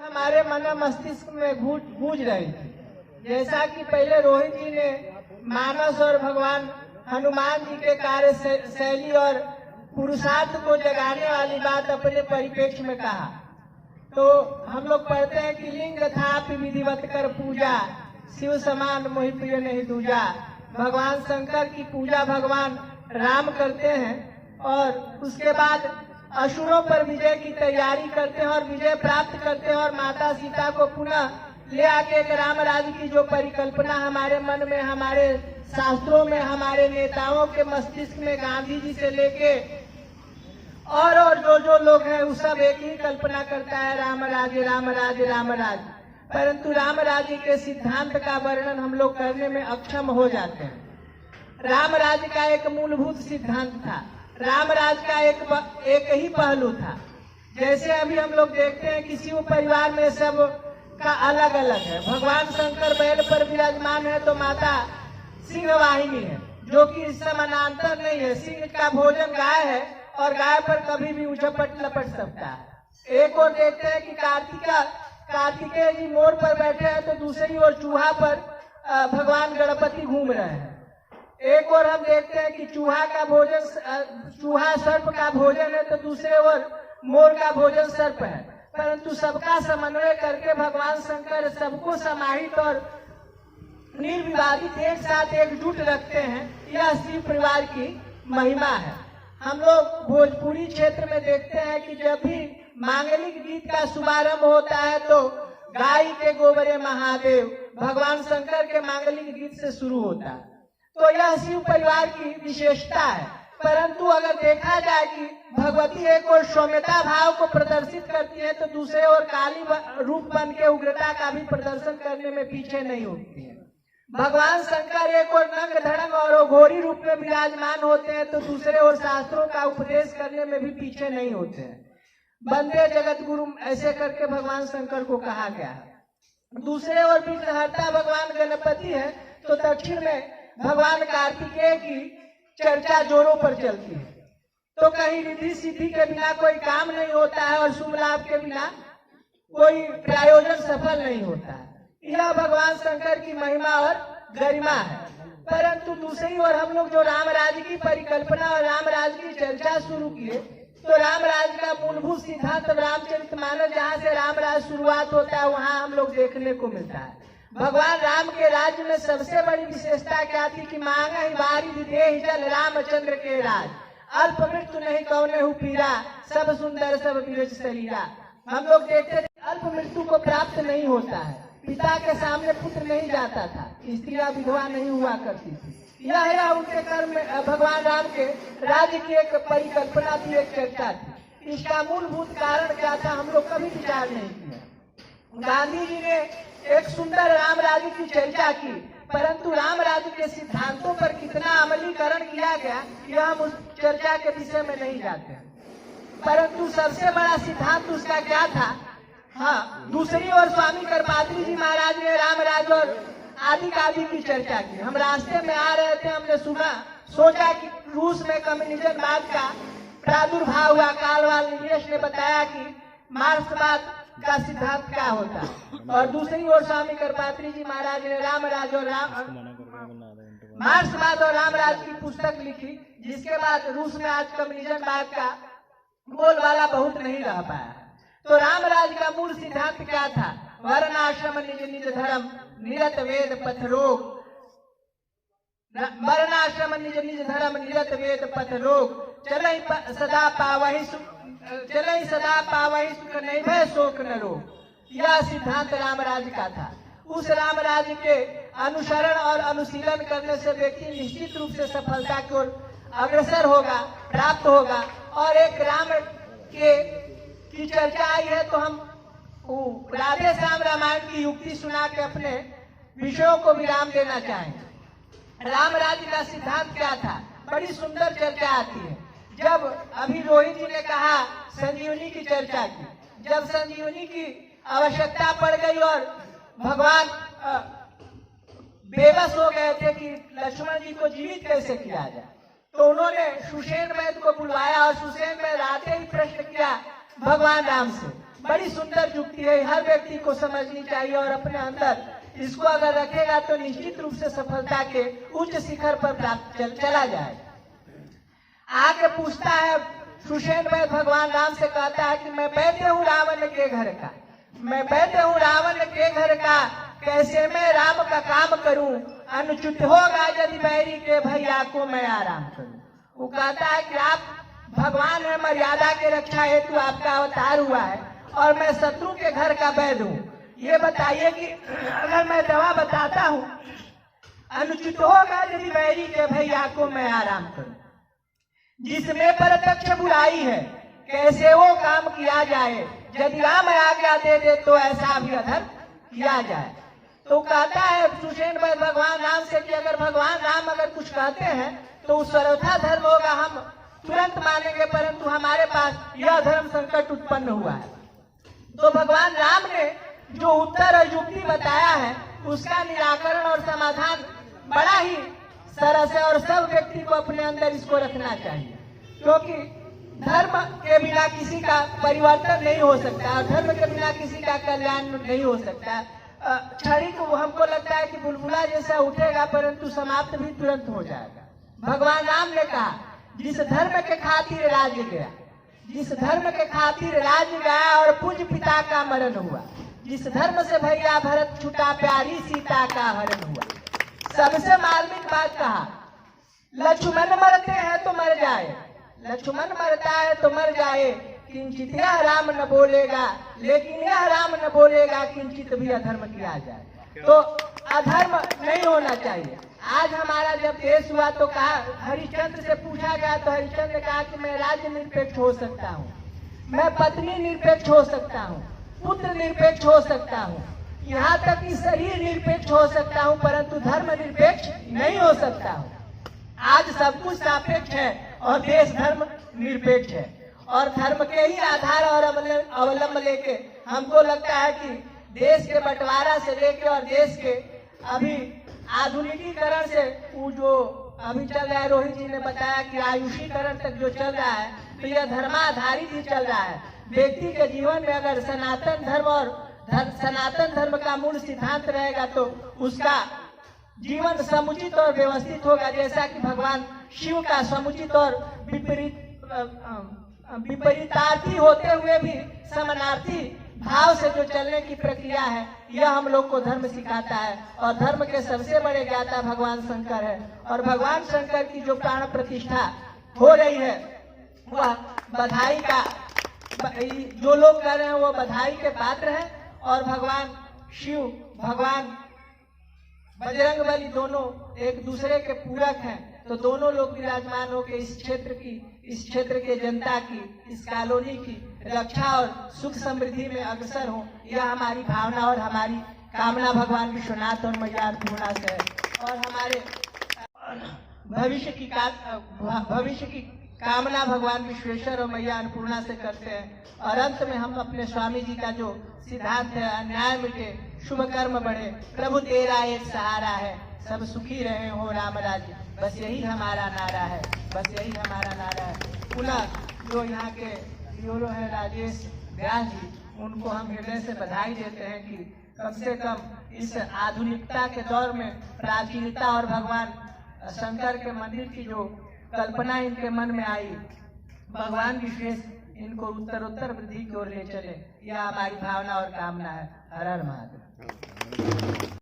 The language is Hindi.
हमारे मन मस्तिष्क में गूंज रही थी। जैसा कि पहले रोहित जी ने मानस और भगवान हनुमान जी के कार्य शैली और पुरुषार्थ को जगाने वाली बात अपने परिप्रेक्ष्य में कहा, तो हम लोग पढ़ते हैं कि लिंग थापि विधिवत कर पूजा, शिव समान मोहि प्रिय नहीं दूजा। भगवान शंकर की पूजा भगवान राम करते हैं और उसके बाद असुरों पर विजय की तैयारी करते हैं और विजय प्राप्त करते हैं और माता सीता को पुनः ले आके एक राम राज्य की जो परिकल्पना हमारे मन में, हमारे शास्त्रों में, हमारे नेताओं के मस्तिष्क में, गांधी जी से लेके और जो लोग हैं वो सब एक ही कल्पना करता है, राम राज्य राम राज्य राम राज्य। परंतु राम राज्य के सिद्धांत का वर्णन हम लोग करने में अक्षम हो जाते हैं। राम राज्य का एक मूलभूत सिद्धांत था, राम राज्य का एक ही पहलू था। जैसे अभी हम लोग देखते हैं कि शिव परिवार में सब का अलग अलग है। भगवान शंकर बैल पर विराजमान है तो माता सिंह वाहिनी है, जो कि समानांतर नहीं है। सिंह का भोजन गाय है और गाय पर कभी भी उछपट लपट सकता है। एक और देखते हैं कि कार्तिकेय जी मोर पर बैठे हैं तो दूसरी ओर चूहा पर भगवान गणपति घूम रहे हैं। एक और हम देखते हैं कि चूहा सर्प का भोजन है तो दूसरे ओर मोर का भोजन सर्प है। परंतु सबका समन्वय करके भगवान शंकर सबको समाहित और निर्विवादित एक साथ एकजुट रखते हैं। यह शिव परिवार की महिमा है। हम लोग भोजपुरी क्षेत्र में देखते हैं कि जब भी मांगलिक गीत का शुभारंभ होता है तो गाय के गोबरे महादेव भगवान शंकर के मांगलिक गीत से शुरू होता है। तो यह शिव परिवार की विशेषता है। परंतु अगर देखा जाए कि भगवती एक और सौम्यता भाव को प्रदर्शित करती है तो दूसरे ओर काली रूप बन के उग्रता का भी प्रदर्शन करने में पीछे नहीं होती है। भगवान शंकर एक और नंग धड़ंग और घोरी रूप में विराजमान होते हैं तो दूसरे ओर शास्त्रों का उपदेश करने में भी पीछे नहीं होते हैं। वंदे जगत गुरु ऐसे करके भगवान शंकर को कहा गया है। दूसरे ओर विघ्नहर्ता भगवान गणपति है तो दक्षिण में भगवान कार्तिकेय की चर्चा जोरों पर चलती है। तो कहीं रिद्धि सिद्धि के बिना कोई काम नहीं होता है और शुभ लाभ के बिना कोई प्रायोजन सफल नहीं होता है। यह भगवान शंकर की महिमा और गरिमा है। परंतु दूसरी ओर हम लोग जो राम राज्य की परिकल्पना और राम राज्य की चर्चा शुरू किए तो राम राज्य का मूलभूत सिद्धांत रामचरितमानस, जहाँ से राम राज्य शुरुआत होता है, वहाँ हम लोग देखने को मिलता है। भगवान राम के राज्य में सबसे बड़ी विशेषता क्या थी कि मांगा ही बारी देहि जल रामचंद्र के राज, अल्प मृत्यु नहीं कौने हु पीरा, सब सुंदर सब विरज शरीरा। हम लोग देखते थे अल्प मृत्यु को प्राप्त नहीं होता है, पिता के सामने पुत्र नहीं जाता था, स्त्रियां विधवा नहीं हुआ करती थी। यह उनके कर्म में भगवान राम के राज्य की एक परिकल्पना थी, एक चर्चा थी। इसका मूलभूत कारण क्या था हम लोग कभी विचार नहीं किया। गांधी जी ने एक सुंदर राम राज्य की चर्चा की, परंतु राम राज्य के सिद्धांतों पर कितना अमलीकरण किया गया यह हम उस चर्चा के विषय में नहीं जाते। परंतु सबसे बड़ा सिद्धांत उसका क्या था? हाँ, दूसरी ओर स्वामी करपात्री जी महाराज ने राम राज्य और आदि कादि की चर्चा की। हम रास्ते में आ रहे थे, हमने सुना, सोचा कि रूस में कम्युनिज्मवाद का प्रादुर्भाव हुआ। कालवाल निवेश ने बताया कि मार्क्सवाद का सिद्धांत क्या होता है। और दूसरी ओर स्वामी करपात्री जी महाराज ने राम राज्य और मार्क्सवाद और राम राज्य की पुस्तक लिखी, जिसके बाद रूस में आज कम्युनिज्मवाद का बोलबाला बहुत नहीं रह पाया। तो राम राज्य का मूल सिद्धांत क्या था? वर्णाश्रम निज निज धर्म, निरत वेद पथ रोग। वर्णाश्रम निज निज धर्म, निरत वेद पथ रोग। चलई सदा पावहि सुख, नहीं भय शोक न रोग। यह सिद्धांत राम राज्य का था। उस राम राज्य के अनुसरण और अनुशीलन करने से व्यक्ति निश्चित रूप से सफलता की ओर अग्रसर होगा, प्राप्त होगा। और एक राम की चर्चा आई है तो हम राधे श्याम रामायण की युक्ति सुना के अपने विषयों को विराम देना चाहेंगे। राम राज्य का सिद्धांत क्या था? बड़ी सुंदर चर्चा आती है। जब अभी रोहित जी ने कहा संजीवनी की चर्चा की, जब संजीवनी की आवश्यकता पड़ गई और भगवान बेबस हो गए थे कि लक्ष्मण जी को जीवित कैसे किया जाए, तो उन्होंने सुषेण वैद्य को बुलवाया और सुषेण वैद्य आते ही प्रश्न किया भगवान राम से बड़ी सुंदर युक्ति है, हर व्यक्ति को समझनी चाहिए और अपने अंदर इसको अगर रखेगा तो निश्चित रूप से सफलता के उच्च शिखर पर प्राप्त चला जाए। आगे पूछता है सुषेण वैद्य भगवान राम से, कहता है कि मैं वैद्य हूँ रावण के घर का, मैं वैद्य हूँ रावण के घर का, कैसे मैं राम का काम करूं, अनुचित होगा यदि बैरी के भैया को मैं आराम करूं। वो कहता है कि आप भगवान है, मर्यादा के रक्षा हेतु आपका अवतार हुआ है और मैं शत्रु के घर का वैद्य हूँ। ये बताइए कि अगर मैं दवा बताता हूँ, अनुचित होगा यदि बैरी के भैया को मैं आराम करूं। जिसमें प्रत्यक्ष बुराई है, कैसे वो काम किया जाए, यदि राम आज्ञा दे दे तो ऐसा भी अधर्म किया जाए। तो कहता है सुषेण वैद्य भगवान राम से कि अगर भगवान राम अगर कुछ कहते हैं तो उस सर्वथा धर्म होगा, हम तुरंत मानेंगे, परंतु हमारे पास यह धर्म संकट उत्पन्न हुआ है। तो भगवान राम ने जो उत्तर और युक्ति बताया है उसका निराकरण और समाधान बड़ा ही सरस है और सब व्यक्ति को अपने अंदर इसको रखना चाहिए, क्योंकि धर्म के बिना किसी का परिवर्तन नहीं हो सकता और धर्म के बिना किसी का कल्याण नहीं हो सकता। क्षणिक हमको लगता है कि बुलबुला जैसा उठेगा परंतु समाप्त भी तुरंत हो जाएगा। भगवान राम ने कहा जिस धर्म के खातिर राज्य गया, जिस धर्म के खातिर राज्य गया और पूज्य पिता का मरण हुआ, जिस धर्म से भैया भरत छूटा प्यारी सीता का हरण हुआ। सबसे मार्मिक बात कहा, लक्ष्मण मरते हैं तो मर जाए, लक्ष्मण मरता है तो मर जाए, किंचित यह राम न बोलेगा, लेकिन यह राम न बोलेगा किंचित भी अधर्म किया जाए। तो अधर्म नहीं होना चाहिए। आज हमारा जब देश हुआ तो कहा, हरिश्चंद्र से पूछा गया तो हरिश्चंद्र ने कहा कि मैं राज्य निरपेक्ष हो सकता हूँ, मैं पत्नी निरपेक्ष हो सकता हूँ, पुत्र निरपेक्ष हो सकता हूँ, यहाँ तक कि शरीर निरपेक्ष हो सकता हूँ, परंतु धर्म निरपेक्ष नहीं हो सकता हूँ। आज सब कुछ सापेक्ष है और देश धर्म निरपेक्ष है और धर्म के ही आधार और अवलंब लेके हमको लगता है कि देश के बंटवारा से लेके और देश के अभी आधुनिकीकरण से वो जो अभी चल रहा है, रोहित जी ने बताया कि आयुषीकरण तक जो चल रहा है तो यह धर्माधारित ही चल रहा है। व्यक्ति के जीवन में अगर सनातन धर्म और सनातन धर्म का मूल सिद्धांत रहेगा तो उसका जीवन समुचित और व्यवस्थित होगा, जैसा कि भगवान शिव का समुचित और विपरीतार्थी होते हुए भी समानार्थी भाव से जो चलने की प्रक्रिया है, यह हम लोग को धर्म सिखाता है और धर्म के सबसे बड़े ज्ञाता भगवान शंकर है। और भगवान शंकर की जो प्राण प्रतिष्ठा हो रही है वह बधाई का, जो लोग कर रहे हैं वो बधाई के पात्र हैं और भगवान शिव, भगवान बजरंगबली दोनों एक दूसरे के पूरक हैं। तो दोनों लोग विराजमान होकर इस क्षेत्र के जनता की, इस कॉलोनी की रक्षा और सुख समृद्धि में अग्रसर हो, यह हमारी भावना और हमारी कामना भगवान विश्वनाथ और मैया अन्नपूर्णा से है। और हमारे भविष्य की कामना भगवान विश्वेश्वर और मैया अन्नपूर्णा से करते हैं। और अंत में हम अपने स्वामी जी का जो सिद्धांत है, अन्याय मिटे शुभ कर्म बढ़े, प्रभु तेरा एक सहारा है, सब सुखी रहे हो राम राज्य, बस यही हमारा नारा है, बस यही हमारा नारा है। पुनः जो यहाँ के ब्यूरो है राजेश व्यास जी, उनको हम हृदय से बधाई देते हैं कि कम से कम इस आधुनिकता के दौर में प्राचीनता और भगवान शंकर के मंदिर की जो कल्पना इनके मन में आई, भगवान विशेष इनको उत्तरोत्तर वृद्धि की ओर ले चले, यह हमारी भावना और कामना है। हर हर महादेव।